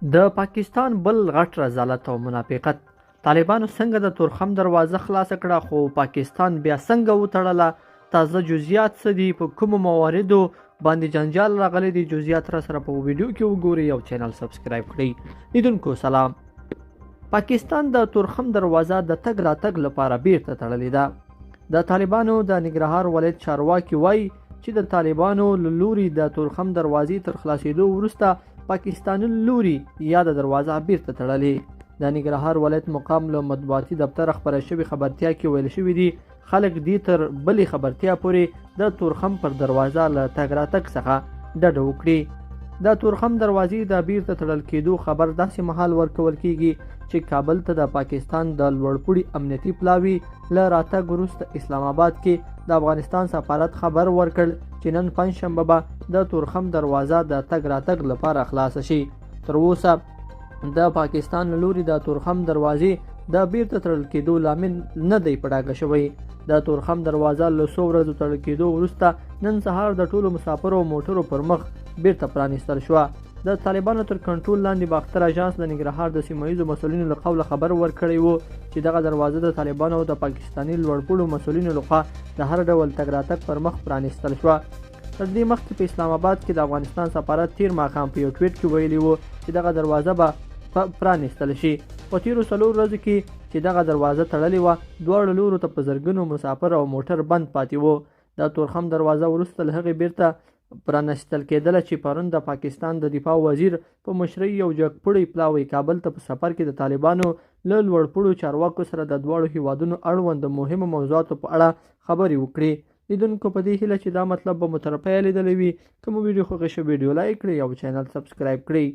د پاکستان بل غټ رذالت او منافقت طالبانو څنګه د تورخم دروازه خلاصه کړه خو پاکستان بیا څنګه وتړله. تازه جزئیات څه دي، په کومو مواردو باندې جنجال راغلی دی، جزئیات را سره په ویډیو کې وګورئ او چینل سبسکرایب کړئ. لیدونکو سلام. پاکستان د تورخم دروازه د تګ راتګ لپاره بیرته تړلې ده. د طالبانو د ننګرهار ولایت چارواکي وایي چې د طالبانو له لوري د تورخم دروازې تر خلاصېدو وروسته پاکستاني لوري یا د دروازه بیرته تړلې. د ننګرهار ولایت مقام له مطبوعاتي دفتر خبره شوې خبرتیا کې ویل شوي دي خلک دې تر بلې خبرتیا پورې د تورخم پر دروازه له تګ راتګ څخه ډډه وکړي. د تورخم دروازې د بیرته تړل کېدو خبر داسې مهال ورکول کېږي چې کابل ته د پاکستان د لوړپوړي امنیتي پلاوي له راتګ وروسته اسلام آباد کې د افغانستان سفارت خبر ورکړ چې نن پنجشنبه به د تورخم دروازه د تګ راتګ لپاره خلاصه شي. تر اوسه د پاکستان له لوري د تورخم دروازې د بیرته تړل کېدو لامل نه دی په ډاګه شوی. د تورخم دروازه له څو ورځو تړل کېدو وروسته نن سهار د ټولو مسافرو موټرو پر مخ بیرته پرانیستل شوه. د طالبانو تر کنټرول لاندې باختر اژانس د ننګرهار د سیمه ییزو مسؤلینو له قوله خبر ورکړی و چې دغه دروازه د طالبانو او د پاکستاني لوړپوړو مسؤلینو لخوا د هر ډول تګ راتګ پر مخ پرانیستل شوه. تر دې مخکې په اسلام آباد کې د افغانستان سفارت تیر ماښام په یو ټویټ کې ویلي و چې دغه دروازه به پرانیستل شي. په تیرو 4 ورځو کې چې دغه دروازه تړلې وه دواړو لورو ته په زرګونو مسافر او موټر بند پاتې وو. د تورخم دروازه وروسته له هغې بیرته پرانیستل کېدله چې پرون د پاکستان د دفاع وزیر په مشرۍ یو جګپوړی پلاوی کابل ته په سفر کې د طالبانو له لوړپوړو چارواکو سره د دواړو هیوادونو اړوند د مهمو موضوعاتو په اړه خبرې وکړي. لیدونکو په دې هیله چې دا مطلب به مو تر پایه لیدلی وي. که مو ویډیو خوښه شوه ویډیو لایک کړئ او چینل سبسکرایب کړئ.